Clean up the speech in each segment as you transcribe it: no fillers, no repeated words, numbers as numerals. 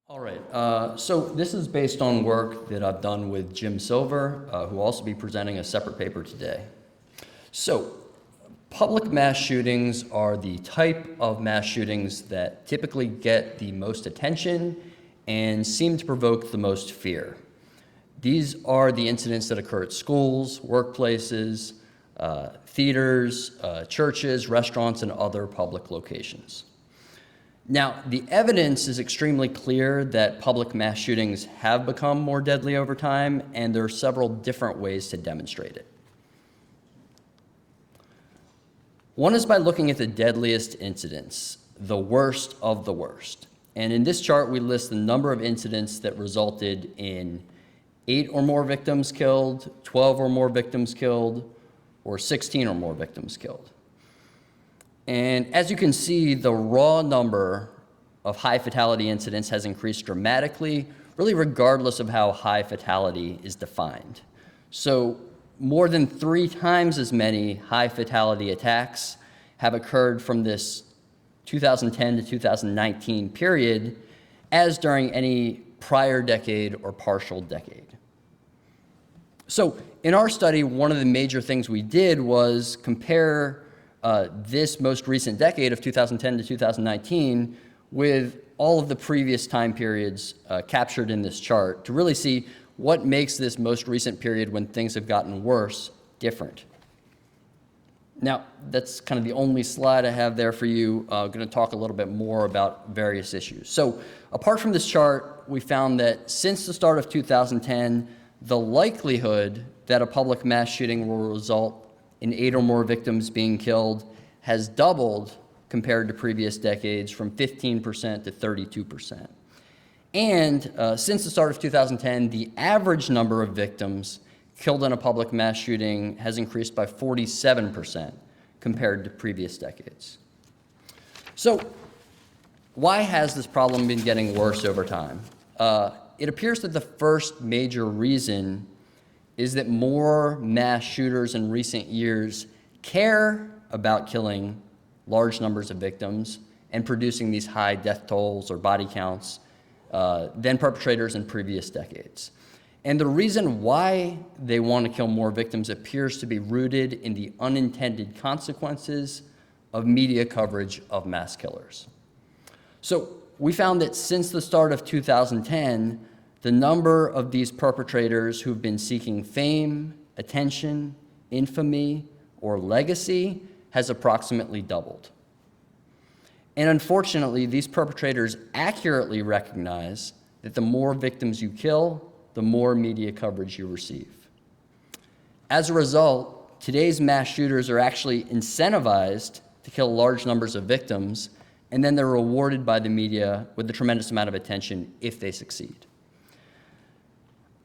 All right, so this is based on work that I've done with Jim Silver, who will also be presenting a separate paper today. So, public mass shootings are the type of mass shootings that typically get the most attention and seem to provoke the most fear. These are the incidents that occur at schools, workplaces, theaters, churches, restaurants, and other public locations. Now, the evidence is extremely clear that public mass shootings have become more deadly over time, and there are several different ways to demonstrate it. One is by looking at the deadliest incidents, the worst of the worst. And in this chart, we list the number of incidents that resulted in 8 or more victims killed, 12 or more victims killed, or 16 or more victims killed. And as you can see, the raw number of high fatality incidents has increased dramatically, really regardless of how high fatality is defined. So more than 3 times as many high fatality attacks have occurred from this 2010 to 2019 period as during any prior decade or partial decade. So in our study, one of the major things we did was compare this most recent decade of 2010 to 2019 with all of the previous time periods captured in this chart to really see what makes this most recent period when things have gotten worse different. Now, that's kind of the only slide I have there for you. I'm going to talk a little bit more about various issues. So apart from this chart, we found that since the start of 2010, the likelihood that a public mass shooting will result in 8 or more victims being killed has doubled compared to previous decades from 15% to 32%. And since the start of 2010, the average number of victims killed in a public mass shooting has increased by 47% compared to previous decades. So why has this problem been getting worse over time? It appears that the first major reason is that more mass shooters in recent years care about killing large numbers of victims and producing these high death tolls or body counts than perpetrators in previous decades. And the reason why they want to kill more victims appears to be rooted in the unintended consequences of media coverage of mass killers. So we found that since the start of 2010, the number of these perpetrators who've been seeking fame, attention, infamy, or legacy has approximately doubled. And unfortunately, these perpetrators accurately recognize that the more victims you kill, the more media coverage you receive. As a result, today's mass shooters are actually incentivized to kill large numbers of victims, and then they're rewarded by the media with a tremendous amount of attention if they succeed.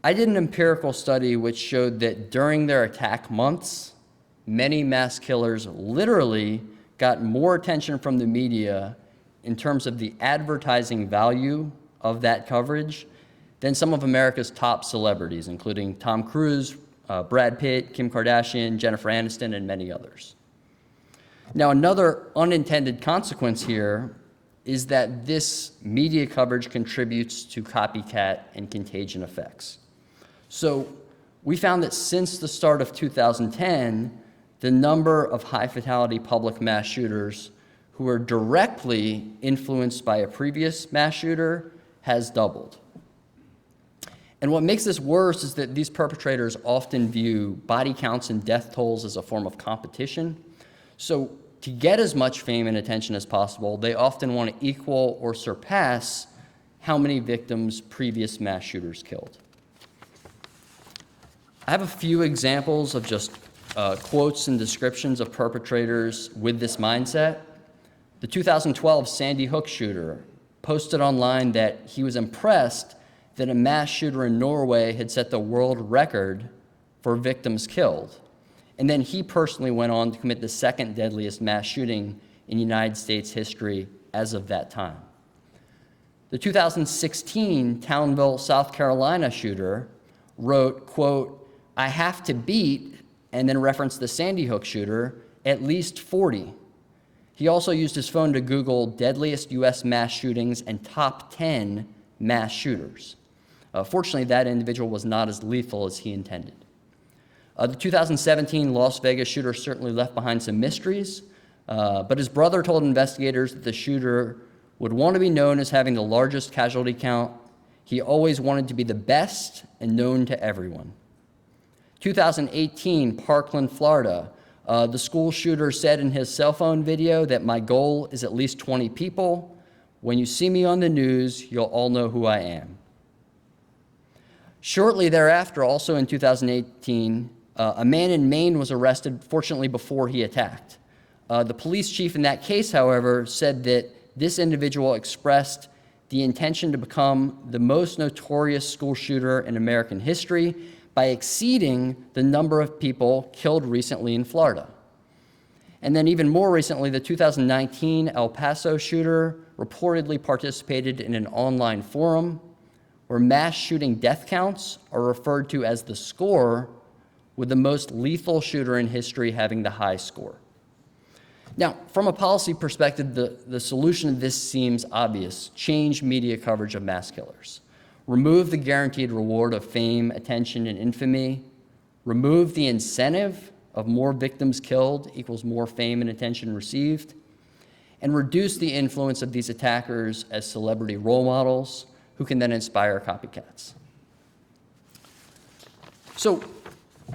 I did an empirical study which showed that during their attack months, many mass killers literally got more attention from the media in terms of the advertising value of that coverage than some of America's top celebrities, including Tom Cruise, Brad Pitt, Kim Kardashian, Jennifer Aniston, and many others. Now, another unintended consequence here is that this media coverage contributes to copycat and contagion effects. So we found that since the start of 2010, the number of high fatality public mass shooters who are directly influenced by a previous mass shooter has doubled. And what makes this worse is that these perpetrators often view body counts and death tolls as a form of competition. So to get as much fame and attention as possible, they often want to equal or surpass how many victims previous mass shooters killed. I have a few examples of just quotes and descriptions of perpetrators with this mindset. The 2012 Sandy Hook shooter posted online that he was impressed that a mass shooter in Norway had set the world record for victims killed. And then he personally went on to commit the second deadliest mass shooting in United States history as of that time. The 2016 Townville, South Carolina shooter wrote, quote, "I have to beat," and then referenced the Sandy Hook shooter, "at least 40. He also used his phone to Google deadliest US mass shootings and top 10 mass shooters. Fortunately, that individual was not as lethal as he intended. The 2017 Las Vegas shooter certainly left behind some mysteries, but his brother told investigators that the shooter would want to be known as having the largest casualty count. He always wanted to be the best and known to everyone. 2018, Parkland, Florida. The school shooter said in his cell phone video that my goal is at least 20 people. When you see me on the news, you'll all know who I am. Shortly thereafter, also in 2018, a man in Maine was arrested, fortunately before he attacked. The police chief in that case, however, said that this individual expressed the intention to become the most notorious school shooter in American history by exceeding the number of people killed recently in Florida. And then even more recently, the 2019 El Paso shooter reportedly participated in an online forum where mass shooting death counts are referred to as the score, with the most lethal shooter in history having the high score. Now, from a policy perspective, the solution to this seems obvious. Change media coverage of mass killers. Remove the guaranteed reward of fame, attention, and infamy. Remove the incentive of more victims killed equals more fame and attention received. And reduce the influence of these attackers as celebrity role models who can then inspire copycats. So,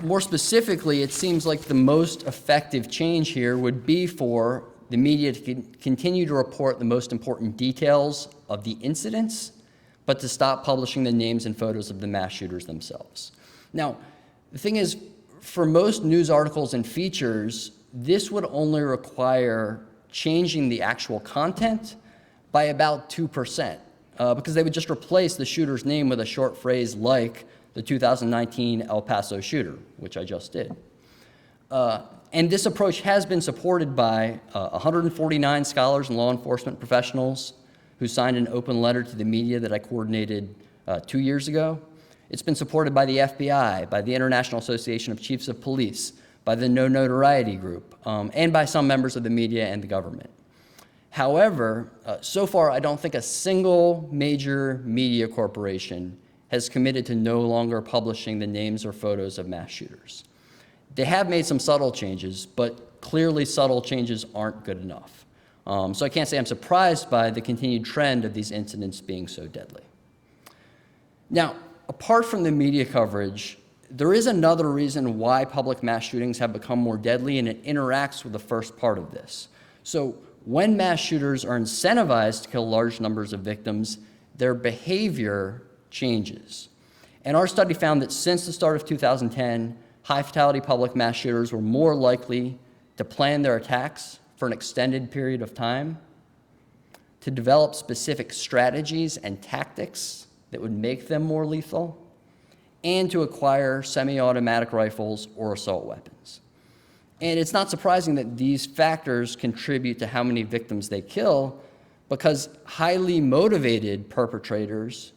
more specifically, it seems like the most effective change here would be for the media to continue to report the most important details of the incidents, but to stop publishing the names and photos of the mass shooters themselves. Now, the thing is, for most news articles and features, this would only require changing the actual content by about 2%, because they would just replace the shooter's name with a short phrase like the 2019 El Paso shooter, which I just did. And this approach has been supported by 149 scholars and law enforcement professionals who signed an open letter to the media that I coordinated 2 years ago. It's been supported by the FBI, by the International Association of Chiefs of Police, by the No Notoriety Group, and by some members of the media and the government. However, so far, I don't think a single major media corporation has committed to no longer publishing the names or photos of mass shooters. They have made some subtle changes, but clearly subtle changes aren't good enough. So I can't say I'm surprised by the continued trend of these incidents being so deadly. Now, apart from the media coverage, there is another reason why public mass shootings have become more deadly, and it interacts with the first part of this. So when mass shooters are incentivized to kill large numbers of victims, their behavior changes. And our study found that since the start of 2010, high-fatality public mass shooters were more likely to plan their attacks for an extended period of time, to develop specific strategies and tactics that would make them more lethal, and to acquire semi-automatic rifles or assault weapons. And it's not surprising that these factors contribute to how many victims they kill, because highly motivated perpetrators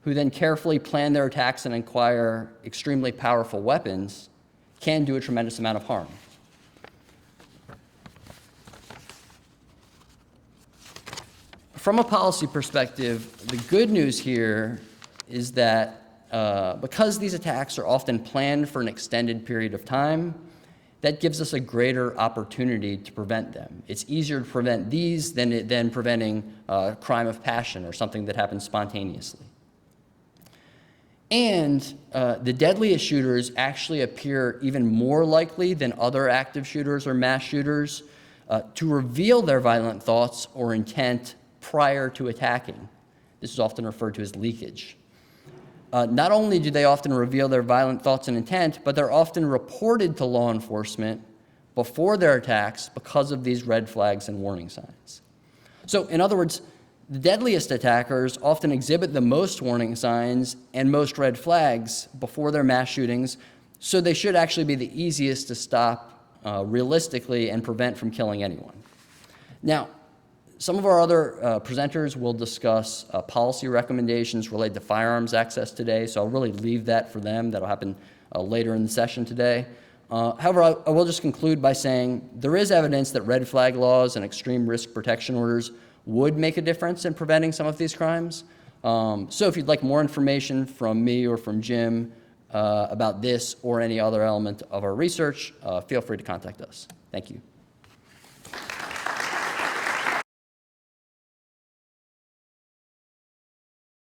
who then carefully plan their attacks and acquire extremely powerful weapons can do a tremendous amount of harm. From a policy perspective, the good news here is that because these attacks are often planned for an extended period of time, that gives us a greater opportunity to prevent them. It's easier to prevent these than preventing a crime of passion or something that happens spontaneously. And the deadliest shooters actually appear even more likely than other active shooters or mass shooters to reveal their violent thoughts or intent prior to attacking. This is often referred to as leakage. Not only do they often reveal their violent thoughts and intent, but they're often reported to law enforcement before their attacks because of these red flags and warning signs. So, in other words, the deadliest attackers often exhibit the most warning signs and most red flags before their mass shootings, so they should actually be the easiest to stop realistically and prevent from killing anyone. Now, some of our other presenters will discuss policy recommendations related to firearms access today, so I'll really leave that for them. That'll happen later in the session today. However, I will just conclude by saying there is evidence that red flag laws and extreme risk protection orders would make a difference in preventing some of these crimes. So if you'd like more information from me or from Jim about this or any other element of our research, feel free to contact us. Thank you.